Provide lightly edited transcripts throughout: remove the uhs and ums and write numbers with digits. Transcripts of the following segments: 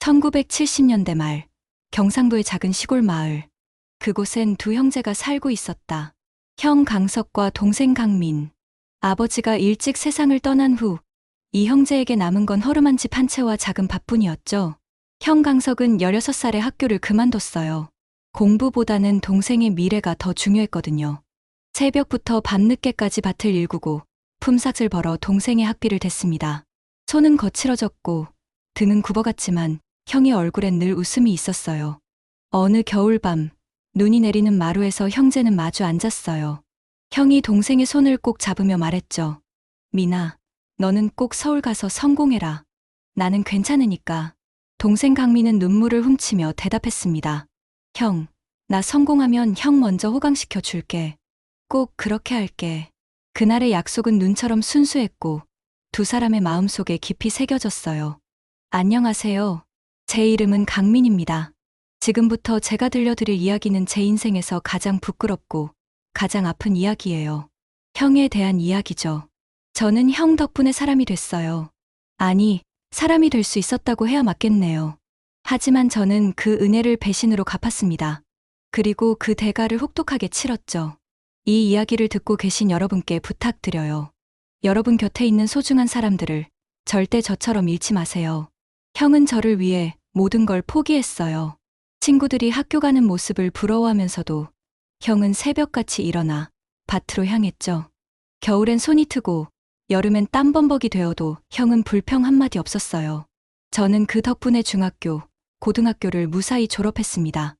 1970년대 말, 경상도의 작은 시골 마을. 그곳엔 두 형제가 살고 있었다. 형 강석과 동생 강민. 아버지가 일찍 세상을 떠난 후, 이 형제에게 남은 건 허름한 집 한 채와 작은 밭뿐이었죠. 형 강석은 16살에 학교를 그만뒀어요. 공부보다는 동생의 미래가 더 중요했거든요. 새벽부터 밤늦게까지 밭을 일구고 품삯을 벌어 동생의 학비를 댔습니다. 손은 거칠어졌고 등은 굽어갔지만 형의 얼굴엔 늘 웃음이 있었어요. 어느 겨울밤, 눈이 내리는 마루에서 형제는 마주 앉았어요. 형이 동생의 손을 꼭 잡으며 말했죠. 미나, 너는 꼭 서울 가서 성공해라. 나는 괜찮으니까. 동생 강민은 눈물을 훔치며 대답했습니다. 형, 나 성공하면 형 먼저 호강시켜 줄게. 꼭 그렇게 할게. 그날의 약속은 눈처럼 순수했고 두 사람의 마음속에 깊이 새겨졌어요. 안녕하세요. 제 이름은 강민입니다. 지금부터 제가 들려드릴 이야기는 제 인생에서 가장 부끄럽고 가장 아픈 이야기예요. 형에 대한 이야기죠. 저는 형 덕분에 사람이 됐어요. 아니, 사람이 될 수 있었다고 해야 맞겠네요. 하지만 저는 그 은혜를 배신으로 갚았습니다. 그리고 그 대가를 혹독하게 치렀죠. 이 이야기를 듣고 계신 여러분께 부탁드려요. 여러분 곁에 있는 소중한 사람들을 절대 저처럼 잃지 마세요. 형은 저를 위해 모든 걸 포기했어요. 친구들이 학교 가는 모습을 부러워하면서도 형은 새벽같이 일어나 밭으로 향했죠. 겨울엔 손이 트고 여름엔 땀범벅이 되어도 형은 불평 한마디 없었어요. 저는 그 덕분에 중학교, 고등학교를 무사히 졸업했습니다.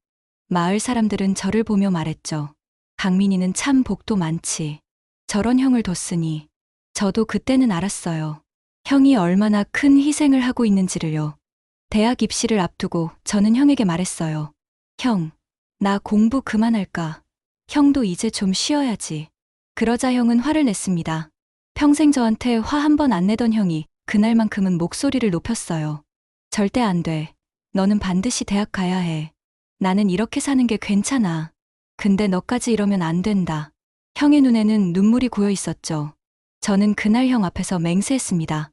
마을 사람들은 저를 보며 말했죠. 강민이는 참 복도 많지. 저런 형을 뒀으니. 저도 그때는 알았어요. 형이 얼마나 큰 희생을 하고 있는지를요. 대학 입시를 앞두고 저는 형에게 말했어요. 형, 나 공부 그만할까? 형도 이제 좀 쉬어야지. 그러자 형은 화를 냈습니다. 평생 저한테 화 한 번 안 내던 형이 그날만큼은 목소리를 높였어요. 절대 안 돼. 너는 반드시 대학 가야 해. 나는 이렇게 사는 게 괜찮아. 근데 너까지 이러면 안 된다. 형의 눈에는 눈물이 고여 있었죠. 저는 그날 형 앞에서 맹세했습니다.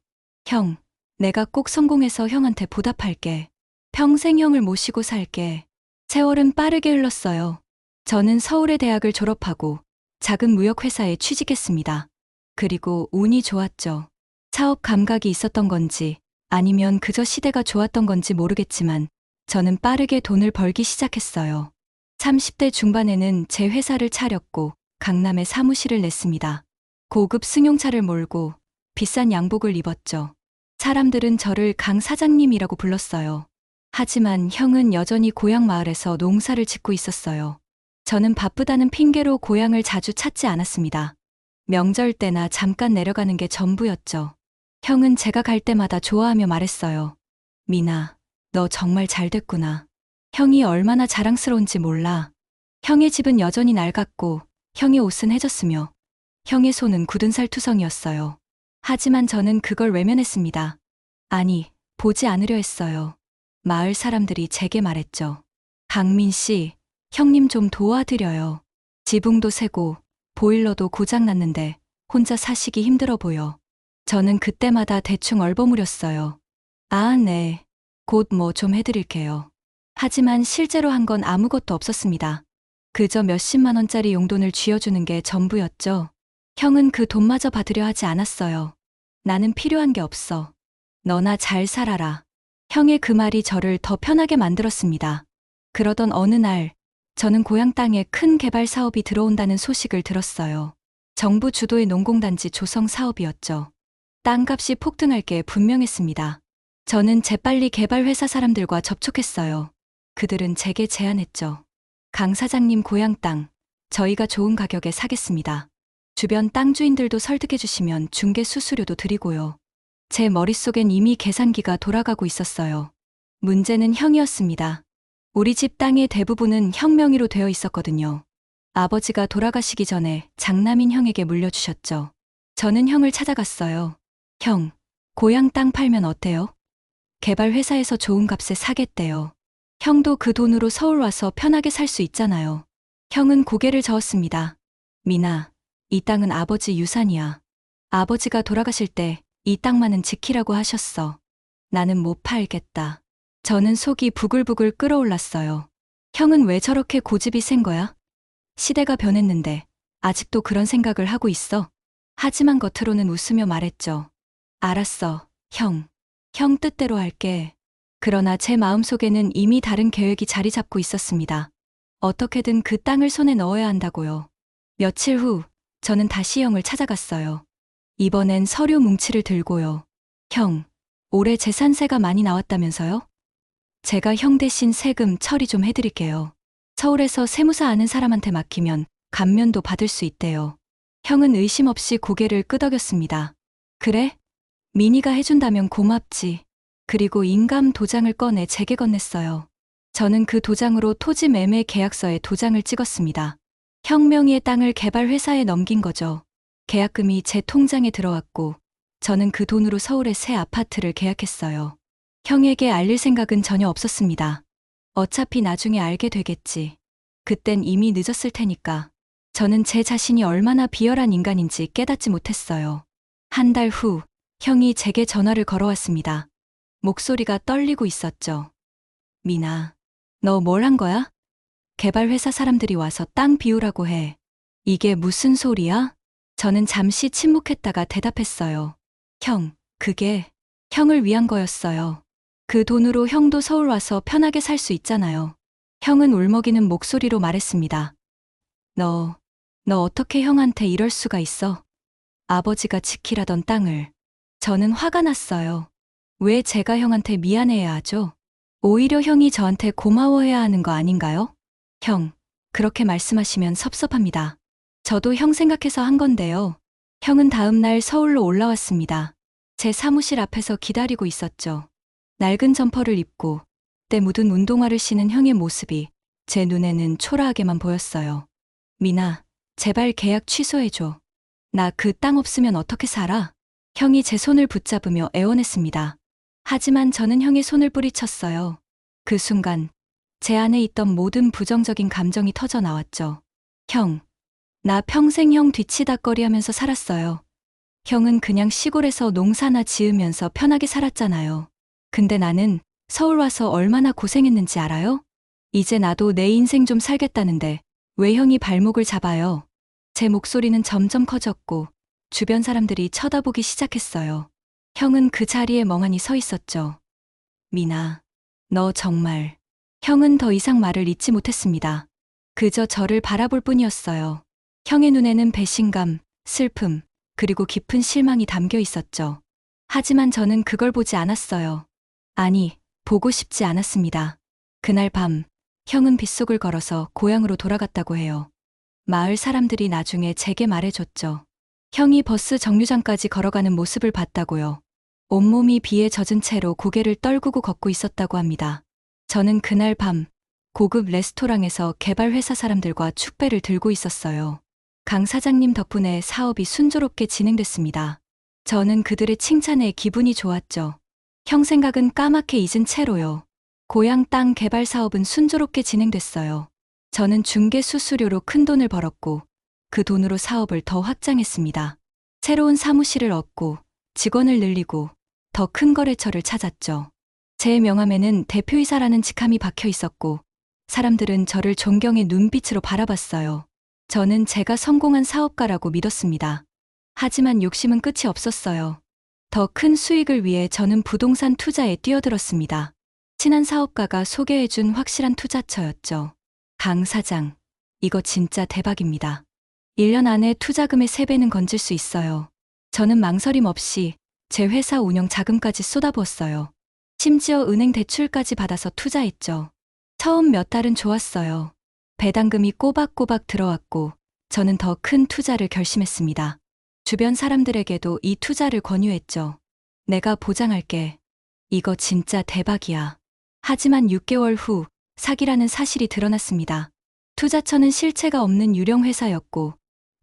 형, 내가 꼭 성공해서 형한테 보답할게. 평생 형을 모시고 살게. 세월은 빠르게 흘렀어요. 저는 서울의 대학을 졸업하고 작은 무역회사에 취직했습니다. 그리고 운이 좋았죠. 사업 감각이 있었던 건지 아니면 그저 시대가 좋았던 건지 모르겠지만 저는 빠르게 돈을 벌기 시작했어요. 30대 중반에는 제 회사를 차렸고 강남에 사무실을 냈습니다. 고급 승용차를 몰고 비싼 양복을 입었죠. 사람들은 저를 강 사장님이라고 불렀어요. 하지만 형은 여전히 고향 마을에서 농사를 짓고 있었어요. 저는 바쁘다는 핑계로 고향을 자주 찾지 않았습니다. 명절 때나 잠깐 내려가는 게 전부였죠. 형은 제가 갈 때마다 좋아하며 말했어요. 미나, 너 정말 잘 됐구나. 형이 얼마나 자랑스러운지 몰라. 형의 집은 여전히 낡았고 형의 옷은 해졌으며 형의 손은 굳은 살투성이었어요. 하지만 저는 그걸 외면했습니다. 아니, 보지 않으려 했어요. 마을 사람들이 제게 말했죠. 강민 씨, 형님 좀 도와드려요. 지붕도 새고 보일러도 고장났는데 혼자 사시기 힘들어 보여. 저는 그때마다 대충 얼버무렸어요. 아, 네. 곧 뭐 좀 해드릴게요. 하지만 실제로 한 건 아무것도 없었습니다. 그저 몇십만 원짜리 용돈을 쥐어주는 게 전부였죠. 형은 그 돈마저 받으려 하지 않았어요. 나는 필요한 게 없어. 너나 잘 살아라. 형의 그 말이 저를 더 편하게 만들었습니다. 그러던 어느 날, 저는 고향 땅에 큰 개발 사업이 들어온다는 소식을 들었어요. 정부 주도의 농공단지 조성 사업이었죠. 땅값이 폭등할 게 분명했습니다. 저는 재빨리 개발 회사 사람들과 접촉했어요. 그들은 제게 제안했죠. 강 사장님 고향 땅, 저희가 좋은 가격에 사겠습니다. 주변 땅 주인들도 설득해 주시면 중개 수수료도 드리고요. 제 머릿속엔 이미 계산기가 돌아가고 있었어요. 문제는 형이었습니다. 우리 집 땅의 대부분은 형 명의로 되어 있었거든요. 아버지가 돌아가시기 전에 장남인 형에게 물려주셨죠. 저는 형을 찾아갔어요. 형, 고향 땅 팔면 어때요? 개발 회사에서 좋은 값에 사겠대요. 형도 그 돈으로 서울 와서 편하게 살 수 있잖아요. 형은 고개를 저었습니다. 미나, 이 땅은 아버지 유산이야. 아버지가 돌아가실 때 이 땅만은 지키라고 하셨어. 나는 못 팔겠다. 저는 속이 부글부글 끓어올랐어요. 형은 왜 저렇게 고집이 센 거야? 시대가 변했는데 아직도 그런 생각을 하고 있어? 하지만 겉으로는 웃으며 말했죠. 알았어, 형. 형 뜻대로 할게. 그러나 제 마음속에는 이미 다른 계획이 자리 잡고 있었습니다. 어떻게든 그 땅을 손에 넣어야 한다고요. 며칠 후, 저는 다시 형을 찾아갔어요. 이번엔 서류 뭉치를 들고요. 형, 올해 재산세가 많이 나왔다면서요? 제가 형 대신 세금 처리 좀 해드릴게요. 서울에서 세무사 아는 사람한테 맡기면 감면도 받을 수 있대요. 형은 의심 없이 고개를 끄덕였습니다. 그래? 미니가 해준다면 고맙지. 그리고 인감 도장을 꺼내 제게 건넸어요. 저는 그 도장으로 토지 매매 계약서에 도장을 찍었습니다. 형 명의의 땅을 개발 회사에 넘긴 거죠. 계약금이 제 통장에 들어왔고 저는 그 돈으로 서울의 새 아파트를 계약했어요. 형에게 알릴 생각은 전혀 없었습니다. 어차피 나중에 알게 되겠지. 그땐 이미 늦었을 테니까. 저는 제 자신이 얼마나 비열한 인간인지 깨닫지 못했어요. 한 달 후, 형이 제게 전화를 걸어왔습니다. 목소리가 떨리고 있었죠. 미나, 너 뭘 한 거야? 개발회사 사람들이 와서 땅 비우라고 해. 이게 무슨 소리야? 저는 잠시 침묵했다가 대답했어요. 형, 그게 형을 위한 거였어요. 그 돈으로 형도 서울 와서 편하게 살 수 있잖아요. 형은 울먹이는 목소리로 말했습니다. 너 어떻게 형한테 이럴 수가 있어? 아버지가 지키라던 땅을. 저는 화가 났어요. 왜 제가 형한테 미안해야 하죠? 오히려 형이 저한테 고마워해야 하는 거 아닌가요? 형, 그렇게 말씀하시면 섭섭합니다. 저도 형 생각해서 한 건데요. 형은 다음 날 서울로 올라왔습니다. 제 사무실 앞에서 기다리고 있었죠. 낡은 점퍼를 입고 때 묻은 운동화를 신은 형의 모습이 제 눈에는 초라하게만 보였어요. 미나, 제발 계약 취소해줘. 나 그 땅 없으면 어떻게 살아? 형이 제 손을 붙잡으며 애원했습니다. 하지만 저는 형의 손을 뿌리쳤어요. 그 순간 제 안에 있던 모든 부정적인 감정이 터져 나왔죠. 형, 나 평생 형 뒤치다꺼리하면서 살았어요. 형은 그냥 시골에서 농사나 지으면서 편하게 살았잖아요. 근데 나는 서울 와서 얼마나 고생했는지 알아요? 이제 나도 내 인생 좀 살겠다는데 왜 형이 발목을 잡아요? 제 목소리는 점점 커졌고 주변 사람들이 쳐다보기 시작했어요. 형은 그 자리에 멍하니 서 있었죠. 미나, 너 정말. 형은 더 이상 말을 잇지 못했습니다. 그저 저를 바라볼 뿐이었어요. 형의 눈에는 배신감, 슬픔, 그리고 깊은 실망이 담겨 있었죠. 하지만 저는 그걸 보지 않았어요. 아니, 보고 싶지 않았습니다. 그날 밤, 형은 빗속을 걸어서 고향으로 돌아갔다고 해요. 마을 사람들이 나중에 제게 말해줬죠. 형이 버스 정류장까지 걸어가는 모습을 봤다고요. 온몸이 비에 젖은 채로 고개를 떨구고 걷고 있었다고 합니다. 저는 그날 밤 고급 레스토랑에서 개발회사 사람들과 축배를 들고 있었어요. 강 사장님 덕분에 사업이 순조롭게 진행됐습니다. 저는 그들의 칭찬에 기분이 좋았죠. 형 생각은 까맣게 잊은 채로요. 고향 땅 개발 사업은 순조롭게 진행됐어요. 저는 중개 수수료로 큰 돈을 벌었고 그 돈으로 사업을 더 확장했습니다. 새로운 사무실을 얻고 직원을 늘리고 더 큰 거래처를 찾았죠. 제 명함에는 대표이사라는 직함이 박혀 있었고 사람들은 저를 존경의 눈빛으로 바라봤어요. 저는 제가 성공한 사업가라고 믿었습니다. 하지만 욕심은 끝이 없었어요. 더 큰 수익을 위해 저는 부동산 투자에 뛰어들었습니다. 친한 사업가가 소개해준 확실한 투자처였죠. 강 사장, 이거 진짜 대박입니다. 1년 안에 투자금의 3배는 건질 수 있어요. 저는 망설임 없이 제 회사 운영 자금까지 쏟아부었어요. 심지어 은행 대출까지 받아서 투자했죠. 처음 몇 달은 좋았어요. 배당금이 꼬박꼬박 들어왔고 저는 더 큰 투자를 결심했습니다. 주변 사람들에게도 이 투자를 권유했죠. 내가 보장할게. 이거 진짜 대박이야. 하지만 6개월 후 사기라는 사실이 드러났습니다. 투자처는 실체가 없는 유령 회사였고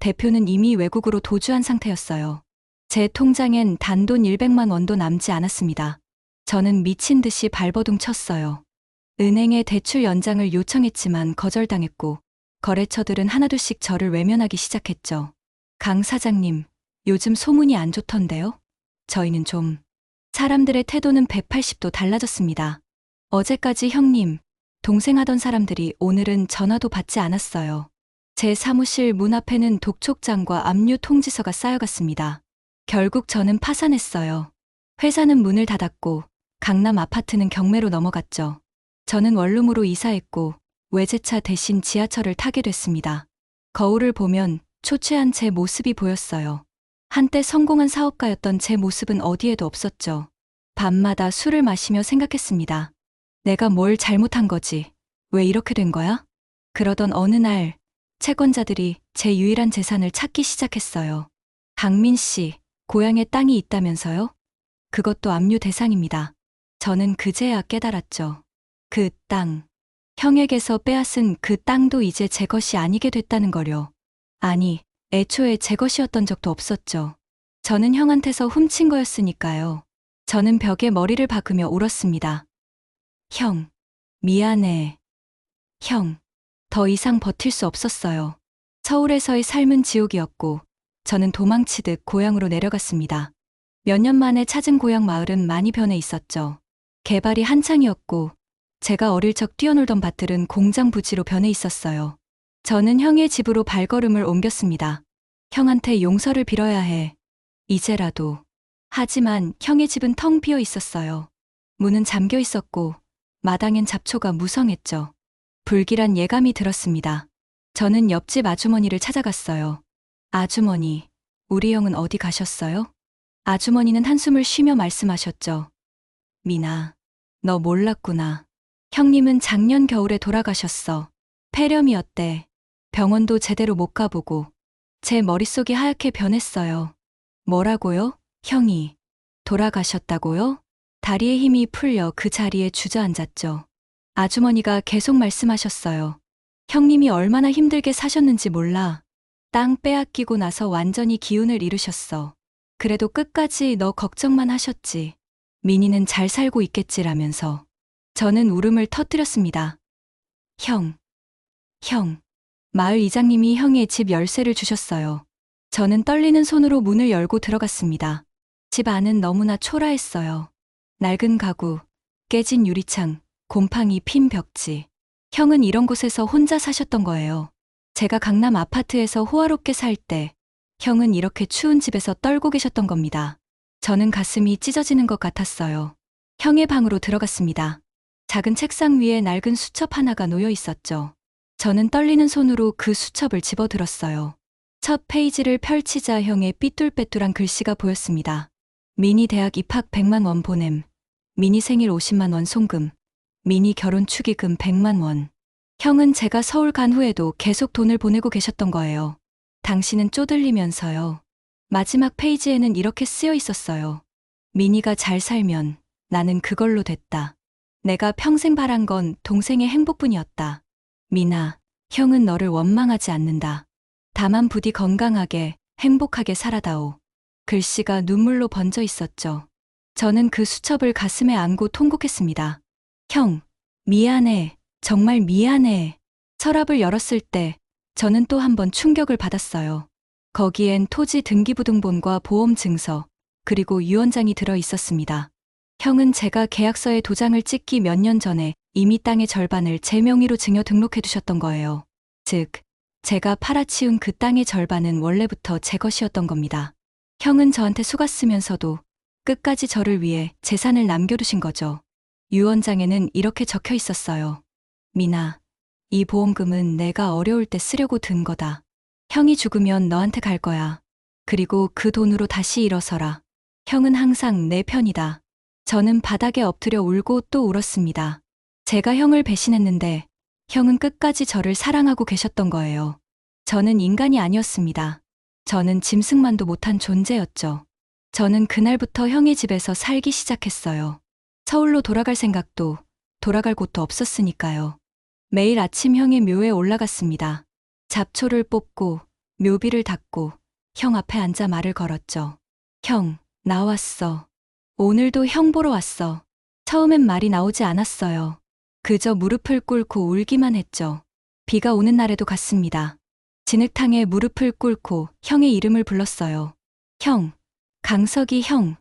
대표는 이미 외국으로 도주한 상태였어요. 제 통장엔 단돈 100만 원도 남지 않았습니다. 저는 미친 듯이 발버둥 쳤어요. 은행에 대출 연장을 요청했지만 거절당했고 거래처들은 하나둘씩 저를 외면하기 시작했죠. 강 사장님, 요즘 소문이 안 좋던데요? 저희는 좀. 사람들의 태도는 180도 달라졌습니다. 어제까지 형님, 동생 하던 사람들이 오늘은 전화도 받지 않았어요. 제 사무실 문 앞에는 독촉장과 압류 통지서가 쌓여갔습니다. 결국 저는 파산했어요. 회사는 문을 닫았고 강남 아파트는 경매로 넘어갔죠. 저는 원룸으로 이사했고 외제차 대신 지하철을 타게 됐습니다. 거울을 보면 초췌한 제 모습이 보였어요. 한때 성공한 사업가였던 제 모습은 어디에도 없었죠. 밤마다 술을 마시며 생각했습니다. 내가 뭘 잘못한 거지? 왜 이렇게 된 거야? 그러던 어느 날 채권자들이 제 유일한 재산을 찾기 시작했어요. 강민 씨, 고향에 땅이 있다면서요? 그것도 압류 대상입니다. 저는 그제야 깨달았죠. 그 땅, 형에게서 빼앗은 그 땅도 이제 제 것이 아니게 됐다는 거요. 아니, 애초에 제 것이었던 적도 없었죠. 저는 형한테서 훔친 거였으니까요. 저는 벽에 머리를 박으며 울었습니다. 형, 미안해. 형, 더 이상 버틸 수 없었어요. 서울에서의 삶은 지옥이었고, 저는 도망치듯 고향으로 내려갔습니다. 몇 년 만에 찾은 고향 마을은 많이 변해 있었죠. 개발이 한창이었고, 제가 어릴 적 뛰어놀던 밭들은 공장 부지로 변해 있었어요. 저는 형의 집으로 발걸음을 옮겼습니다. 형한테 용서를 빌어야 해. 이제라도. 하지만 형의 집은 텅 비어 있었어요. 문은 잠겨 있었고, 마당엔 잡초가 무성했죠. 불길한 예감이 들었습니다. 저는 옆집 아주머니를 찾아갔어요. 아주머니, 우리 형은 어디 가셨어요? 아주머니는 한숨을 쉬며 말씀하셨죠. 미나, 너 몰랐구나. 형님은 작년 겨울에 돌아가셨어. 폐렴이었대. 병원도 제대로 못 가보고. 제 머릿속이 하얗게 변했어요. 뭐라고요? 형이 돌아가셨다고요? 다리에 힘이 풀려 그 자리에 주저앉았죠. 아주머니가 계속 말씀하셨어요. 형님이 얼마나 힘들게 사셨는지 몰라. 땅 빼앗기고 나서 완전히 기운을 잃으셨어. 그래도 끝까지 너 걱정만 하셨지. 민희는 잘 살고 있겠지라면서. 저는 울음을 터뜨렸습니다. 형. 마을 이장님이 형의 집 열쇠를 주셨어요. 저는 떨리는 손으로 문을 열고 들어갔습니다. 집 안은 너무나 초라했어요. 낡은 가구, 깨진 유리창, 곰팡이 핀 벽지. 형은 이런 곳에서 혼자 사셨던 거예요. 제가 강남 아파트에서 호화롭게 살 때, 형은 이렇게 추운 집에서 떨고 계셨던 겁니다. 저는 가슴이 찢어지는 것 같았어요. 형의 방으로 들어갔습니다. 작은 책상 위에 낡은 수첩 하나가 놓여 있었죠. 저는 떨리는 손으로 그 수첩을 집어들었어요. 첫 페이지를 펼치자 형의 삐뚤빼뚤한 글씨가 보였습니다. 미니 대학 입학 100만 원 보냄. 미니 생일 50만 원 송금. 미니 결혼 축의금 100만 원. 형은 제가 서울 간 후에도 계속 돈을 보내고 계셨던 거예요. 당신은 쪼들리면서요. 마지막 페이지에는 이렇게 쓰여 있었어요. 미니가 잘 살면 나는 그걸로 됐다. 내가 평생 바란 건 동생의 행복뿐이었다. 미나, 형은 너를 원망하지 않는다. 다만 부디 건강하게, 행복하게 살아다오. 글씨가 눈물로 번져 있었죠. 저는 그 수첩을 가슴에 안고 통곡했습니다. 형, 미안해. 정말 미안해. 서랍을 열었을 때 저는 또 한 번 충격을 받았어요. 거기엔 토지 등기부등본과 보험증서, 그리고 유언장이 들어 있었습니다. 형은 제가 계약서에 도장을 찍기 몇 년 전에 이미 땅의 절반을 제 명의로 증여 등록해 두셨던 거예요. 즉, 제가 팔아치운 그 땅의 절반은 원래부터 제 것이었던 겁니다. 형은 저한테 속았으면서도 끝까지 저를 위해 재산을 남겨두신 거죠. 유언장에는 이렇게 적혀 있었어요. 미나, 이 보험금은 내가 어려울 때 쓰려고 든 거다. 형이 죽으면 너한테 갈 거야. 그리고 그 돈으로 다시 일어서라. 형은 항상 내 편이다. 저는 바닥에 엎드려 울고 또 울었습니다. 제가 형을 배신했는데 형은 끝까지 저를 사랑하고 계셨던 거예요. 저는 인간이 아니었습니다. 저는 짐승만도 못한 존재였죠. 저는 그날부터 형의 집에서 살기 시작했어요. 서울로 돌아갈 생각도, 돌아갈 곳도 없었으니까요. 매일 아침 형의 묘에 올라갔습니다. 잡초를 뽑고 묘비를 닦고 형 앞에 앉아 말을 걸었죠. 형, 나왔어. 오늘도 형 보러 왔어. 처음엔 말이 나오지 않았어요. 그저 무릎을 꿇고 울기만 했죠. 비가 오는 날에도 갔습니다. 진흙탕에 무릎을 꿇고 형의 이름을 불렀어요. 형, 강석이 형,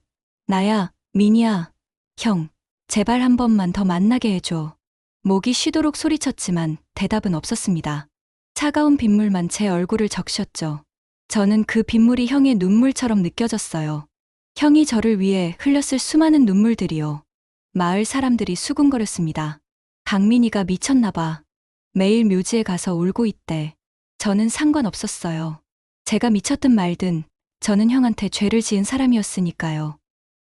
나야, 민이야, 형, 제발 한 번만 더 만나게 해줘. 목이 쉬도록 소리쳤지만 대답은 없었습니다. 차가운 빗물만 제 얼굴을 적셨죠. 저는 그 빗물이 형의 눈물처럼 느껴졌어요. 형이 저를 위해 흘렸을 수많은 눈물들이요. 마을 사람들이 수군거렸습니다. 강민이가 미쳤나 봐. 매일 묘지에 가서 울고 있대. 저는 상관없었어요. 제가 미쳤든 말든 저는 형한테 죄를 지은 사람이었으니까요.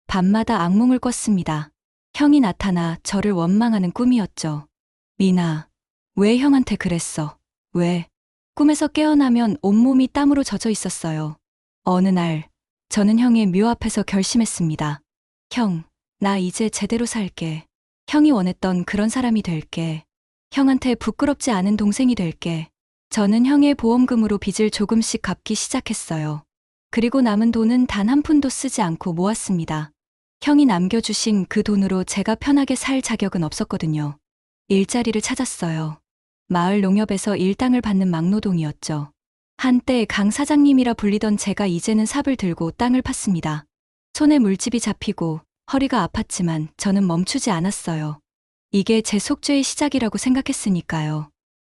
밤마다 악몽을 꿨습니다. 형이 나타나 저를 원망하는 꿈이었죠. 미나, 왜 형한테 그랬어? 왜? 꿈에서 깨어나면 온몸이 땀으로 젖어 있었어요. 어느 날, 저는 형의 묘 앞에서 결심했습니다. 형, 나 이제 제대로 살게. 형이 원했던 그런 사람이 될게. 형한테 부끄럽지 않은 동생이 될게. 저는 형의 보험금으로 빚을 조금씩 갚기 시작했어요. 그리고 남은 돈은 단 한 푼도 쓰지 않고 모았습니다. 형이 남겨주신 그 돈으로 제가 편하게 살 자격은 없었거든요. 일자리를 찾았어요. 마을 농협에서 일당을 받는 막노동이었죠. 한때 강 사장님이라 불리던 제가 이제는 삽을 들고 땅을 팠습니다. 손에 물집이 잡히고 허리가 아팠지만 저는 멈추지 않았어요. 이게 제 속죄의 시작이라고 생각했으니까요.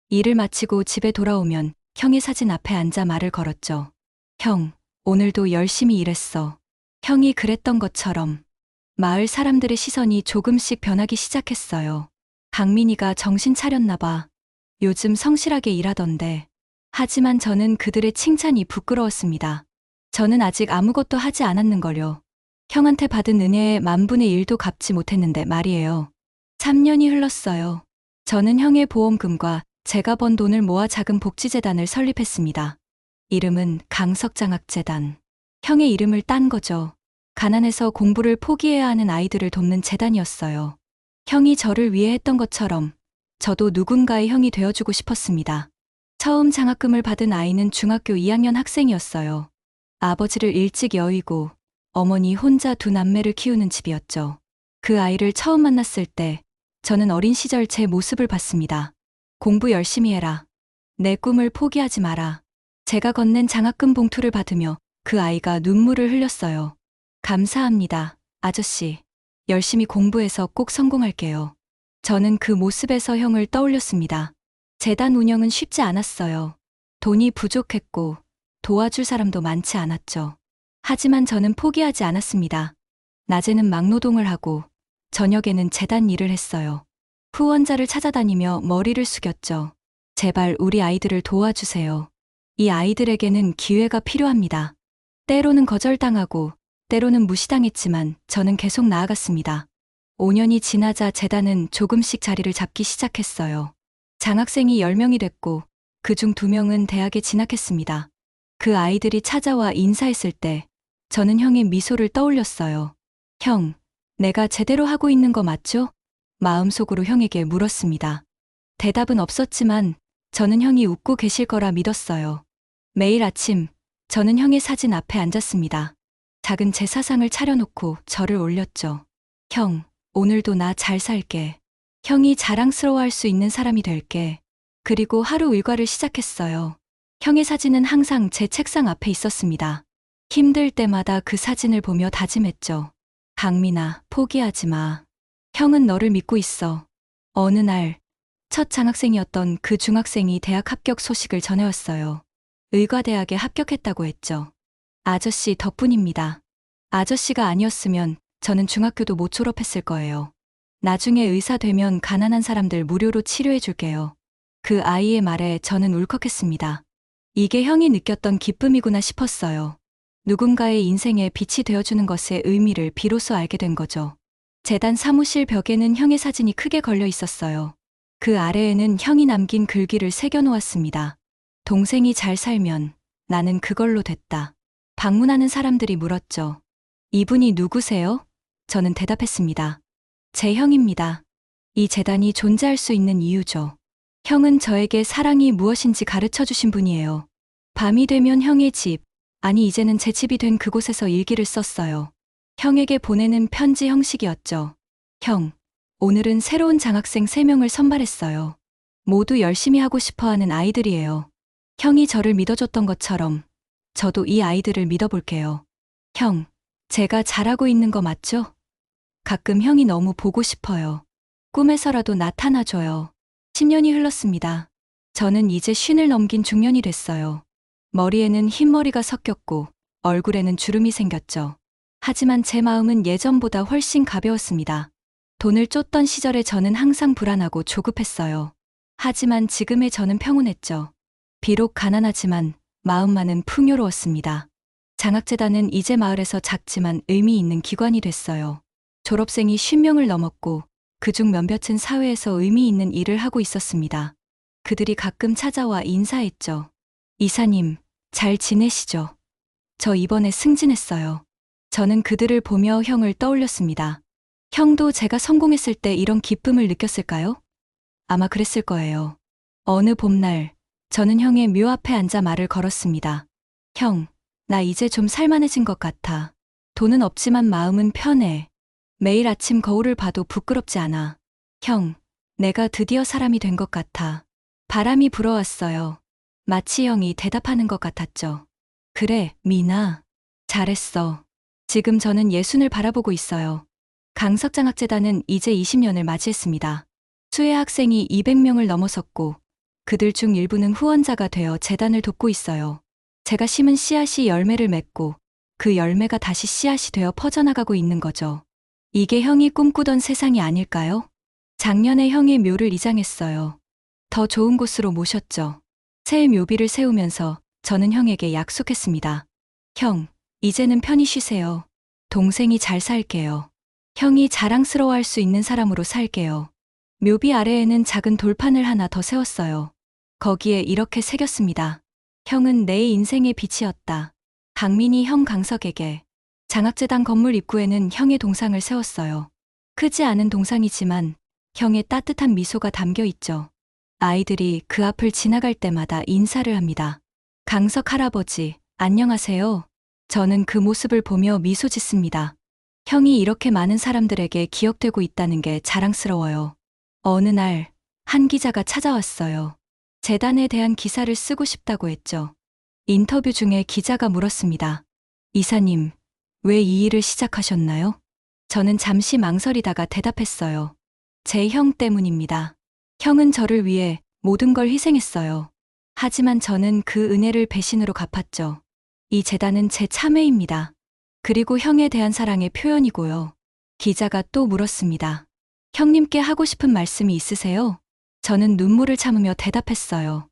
일을 마치고 집에 돌아오면 형의 사진 앞에 앉아 말을 걸었죠. 형, 오늘도 열심히 일했어. 형이 그랬던 것처럼. 마을 사람들의 시선이 조금씩 변하기 시작했어요. 강민이가 정신 차렸나 봐. 요즘 성실하게 일하던데. 하지만 저는 그들의 칭찬이 부끄러웠습니다. 저는 아직 아무것도 하지 않았는걸요. 형한테 받은 은혜의 10,000분의 1도 갚지 못했는데 말이에요. 3년이 흘렀어요. 저는 형의 보험금과 제가 번 돈을 모아 작은 복지재단을 설립했습니다. 이름은 강석장학재단. 형의 이름을 딴 거죠. 가난해서 공부를 포기해야 하는 아이들을 돕는 재단이었어요. 형이 저를 위해 했던 것처럼 저도 누군가의 형이 되어주고 싶었습니다. 처음 장학금을 받은 아이는 중학교 2학년 학생이었어요. 아버지를 일찍 여의고 어머니 혼자 두 남매를 키우는 집이었죠. 그 아이를 처음 만났을 때 저는 어린 시절 제 모습을 봤습니다. 공부 열심히 해라. 내 꿈을 포기하지 마라. 제가 건넨 장학금 봉투를 받으며 그 아이가 눈물을 흘렸어요. 감사합니다, 아저씨. 열심히 공부해서 꼭 성공할게요. 저는 그 모습에서 형을 떠올렸습니다. 재단 운영은 쉽지 않았어요. 돈이 부족했고 도와줄 사람도 많지 않았죠. 하지만 저는 포기하지 않았습니다. 낮에는 막노동을 하고 저녁에는 재단 일을 했어요. 후원자를 찾아다니며 머리를 숙였죠. 제발 우리 아이들을 도와주세요. 이 아이들에게는 기회가 필요합니다. 때로는 거절당하고 때로는 무시당했지만 저는 계속 나아갔습니다. 5년이 지나자 재단은 조금씩 자리를 잡기 시작했어요. 장학생이 10명이 됐고 그중 2명은 대학에 진학했습니다. 그 아이들이 찾아와 인사했을 때 저는 형의 미소를 떠올렸어요. 형, 내가 제대로 하고 있는 거 맞죠? 마음속으로 형에게 물었습니다. 대답은 없었지만 저는 형이 웃고 계실 거라 믿었어요. 매일 아침 저는 형의 사진 앞에 앉았습니다. 작은 제사상을 차려놓고 절을 올렸죠. 형, 오늘도 나 잘 살게. 형이 자랑스러워할 수 있는 사람이 될게. 그리고 하루 일과를 시작했어요. 형의 사진은 항상 제 책상 앞에 있었습니다. 힘들 때마다 그 사진을 보며 다짐했죠. 강민아, 포기하지 마. 형은 너를 믿고 있어. 어느 날, 첫 장학생이었던 그 중학생이 대학 합격 소식을 전해왔어요. 의과대학에 합격했다고 했죠. 아저씨 덕분입니다. 아저씨가 아니었으면 저는 중학교도 못 졸업했을 거예요. 나중에 의사 되면 가난한 사람들 무료로 치료해 줄게요. 그 아이의 말에 저는 울컥했습니다. 이게 형이 느꼈던 기쁨이구나 싶었어요. 누군가의 인생에 빛이 되어주는 것의 의미를 비로소 알게 된 거죠. 재단 사무실 벽에는 형의 사진이 크게 걸려 있었어요. 그 아래에는 형이 남긴 글귀를 새겨놓았습니다. 동생이 잘 살면 나는 그걸로 됐다. 방문하는 사람들이 물었죠. 이분이 누구세요? 저는 대답했습니다. 제 형입니다. 이 재단이 존재할 수 있는 이유죠. 형은 저에게 사랑이 무엇인지 가르쳐 주신 분이에요. 밤이 되면 형의 집, 아니 이제는 제 집이 된 그곳에서 일기를 썼어요. 형에게 보내는 편지 형식이었죠. 형, 오늘은 새로운 장학생 3명을 선발했어요. 모두 열심히 하고 싶어 하는 아이들이에요. 형이 저를 믿어줬던 것처럼 저도 이 아이들을 믿어볼게요. 형, 제가 잘하고 있는 거 맞죠? 가끔 형이 너무 보고 싶어요. 꿈에서라도 나타나줘요. 10년이 흘렀습니다. 저는 이제 쉰을 넘긴 중년이 됐어요. 머리에는 흰머리가 섞였고 얼굴에는 주름이 생겼죠. 하지만 제 마음은 예전보다 훨씬 가벼웠습니다. 돈을 쫓던 시절에 저는 항상 불안하고 조급했어요. 하지만 지금의 저는 평온했죠. 비록 가난하지만 마음만은 풍요로웠습니다. 장학재단은 이제 마을에서 작지만 의미 있는 기관이 됐어요. 졸업생이 50명을 넘었고 그중 몇몇은 사회에서 의미 있는 일을 하고 있었습니다. 그들이 가끔 찾아와 인사했죠. 이사님, 잘 지내시죠? 저 이번에 승진했어요. 저는 그들을 보며 형을 떠올렸습니다. 형도 제가 성공했을 때 이런 기쁨을 느꼈을까요? 아마 그랬을 거예요. 어느 봄날, 저는 형의 묘 앞에 앉아 말을 걸었습니다. 형, 나 이제 좀 살만해진 것 같아. 돈은 없지만 마음은 편해. 매일 아침 거울을 봐도 부끄럽지 않아. 형, 내가 드디어 사람이 된 것 같아. 바람이 불어왔어요. 마치 형이 대답하는 것 같았죠. 그래, 미나. 잘했어. 지금 저는 예순을 바라보고 있어요. 강석장학재단은 이제 20년을 맞이했습니다. 수혜 학생이 200명을 넘어섰고 그들 중 일부는 후원자가 되어 재단을 돕고 있어요. 제가 심은 씨앗이 열매를 맺고 그 열매가 다시 씨앗이 되어 퍼져나가고 있는 거죠. 이게 형이 꿈꾸던 세상이 아닐까요? 작년에 형의 묘를 이장했어요. 더 좋은 곳으로 모셨죠. 새 묘비를 세우면서 저는 형에게 약속했습니다. 형, 이제는 편히 쉬세요. 동생이 잘 살게요. 형이 자랑스러워할 수 있는 사람으로 살게요. 묘비 아래에는 작은 돌판을 하나 더 세웠어요. 거기에 이렇게 새겼습니다. 형은 내 인생의 빛이었다. 강민이 형 강석에게. 장학재단 건물 입구에는 형의 동상을 세웠어요. 크지 않은 동상이지만 형의 따뜻한 미소가 담겨 있죠. 아이들이 그 앞을 지나갈 때마다 인사를 합니다. 강석 할아버지, 안녕하세요. 저는 그 모습을 보며 미소 짓습니다. 형이 이렇게 많은 사람들에게 기억되고 있다는 게 자랑스러워요. 어느 날, 한 기자가 찾아왔어요. 재단에 대한 기사를 쓰고 싶다고 했죠. 인터뷰 중에 기자가 물었습니다. 이사님, 왜 이 일을 시작하셨나요? 저는 잠시 망설이다가 대답했어요. 제 형 때문입니다. 형은 저를 위해 모든 걸 희생했어요. 하지만 저는 그 은혜를 배신으로 갚았죠. 이 재단은 제 참회입니다. 그리고 형에 대한 사랑의 표현이고요. 기자가 또 물었습니다. 형님께 하고 싶은 말씀이 있으세요? 저는 눈물을 참으며 대답했어요.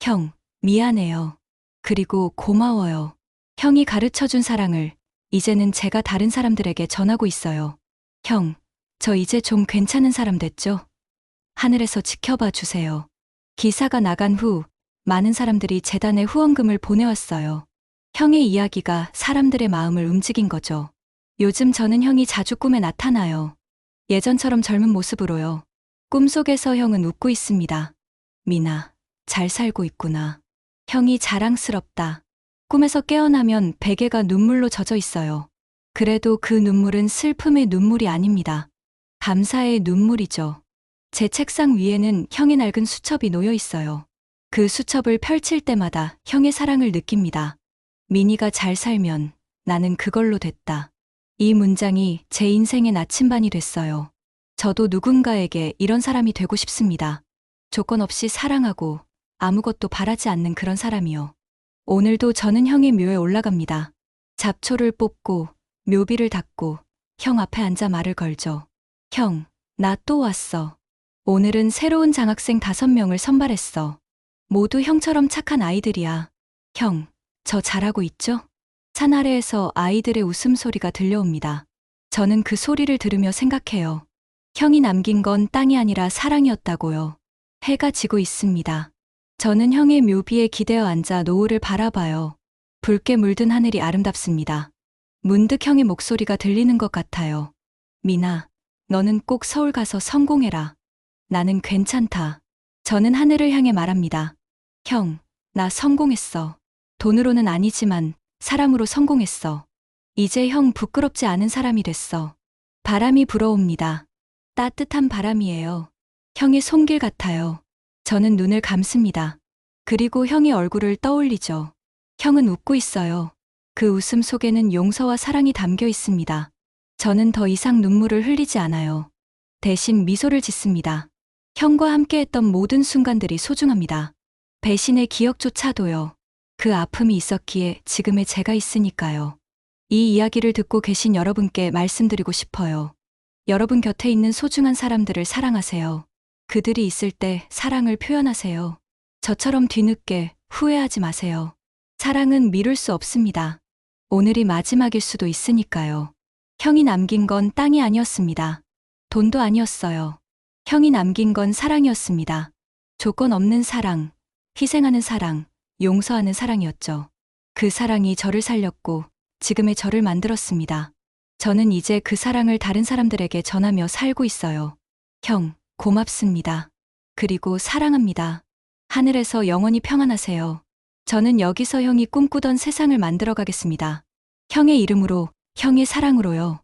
형, 미안해요. 그리고 고마워요. 형이 가르쳐준 사랑을 이제는 제가 다른 사람들에게 전하고 있어요. 형, 저 이제 좀 괜찮은 사람 됐죠? 하늘에서 지켜봐 주세요. 기사가 나간 후 많은 사람들이 재단에 후원금을 보내왔어요. 형의 이야기가 사람들의 마음을 움직인 거죠. 요즘 저는 형이 자주 꿈에 나타나요. 예전처럼 젊은 모습으로요. 꿈속에서 형은 웃고 있습니다. 미나, 잘 살고 있구나. 형이 자랑스럽다. 꿈에서 깨어나면 베개가 눈물로 젖어 있어요. 그래도 그 눈물은 슬픔의 눈물이 아닙니다. 감사의 눈물이죠. 제 책상 위에는 형의 낡은 수첩이 놓여 있어요. 그 수첩을 펼칠 때마다 형의 사랑을 느낍니다. 미니가 잘 살면 나는 그걸로 됐다. 이 문장이 제 인생의 나침반이 됐어요. 저도 누군가에게 이런 사람이 되고 싶습니다. 조건 없이 사랑하고 아무것도 바라지 않는 그런 사람이요. 오늘도 저는 형의 묘에 올라갑니다. 잡초를 뽑고 묘비를 닦고 형 앞에 앉아 말을 걸죠. 형, 나 또 왔어. 오늘은 새로운 장학생 5명을 선발했어. 모두 형처럼 착한 아이들이야. 형, 저 잘하고 있죠? 산 아래에서 아이들의 웃음소리가 들려옵니다. 저는 그 소리를 들으며 생각해요. 형이 남긴 건 땅이 아니라 사랑이었다고요. 해가 지고 있습니다. 저는 형의 묘비에 기대어 앉아 노을을 바라봐요. 붉게 물든 하늘이 아름답습니다. 문득 형의 목소리가 들리는 것 같아요. 미나, 너는 꼭 서울 가서 성공해라. 나는 괜찮다. 저는 하늘을 향해 말합니다. 형, 나 성공했어. 돈으로는 아니지만 사람으로 성공했어. 이제 형 부끄럽지 않은 사람이 됐어. 바람이 불어옵니다. 따뜻한 바람이에요. 형의 손길 같아요. 저는 눈을 감습니다. 그리고 형의 얼굴을 떠올리죠. 형은 웃고 있어요. 그 웃음 속에는 용서와 사랑이 담겨 있습니다. 저는 더 이상 눈물을 흘리지 않아요. 대신 미소를 짓습니다. 형과 함께했던 모든 순간들이 소중합니다. 배신의 기억조차도요. 그 아픔이 있었기에 지금의 제가 있으니까요. 이 이야기를 듣고 계신 여러분께 말씀드리고 싶어요. 여러분 곁에 있는 소중한 사람들을 사랑하세요. 그들이 있을 때 사랑을 표현하세요. 저처럼 뒤늦게 후회하지 마세요. 사랑은 미룰 수 없습니다. 오늘이 마지막일 수도 있으니까요. 형이 남긴 건 땅이 아니었습니다. 돈도 아니었어요. 형이 남긴 건 사랑이었습니다. 조건 없는 사랑, 희생하는 사랑, 용서하는 사랑이었죠. 그 사랑이 저를 살렸고 지금의 저를 만들었습니다. 저는 이제 그 사랑을 다른 사람들에게 전하며 살고 있어요. 형, 고맙습니다. 그리고 사랑합니다. 하늘에서 영원히 평안하세요. 저는 여기서 형이 꿈꾸던 세상을 만들어 가겠습니다. 형의 이름으로, 형의 사랑으로요.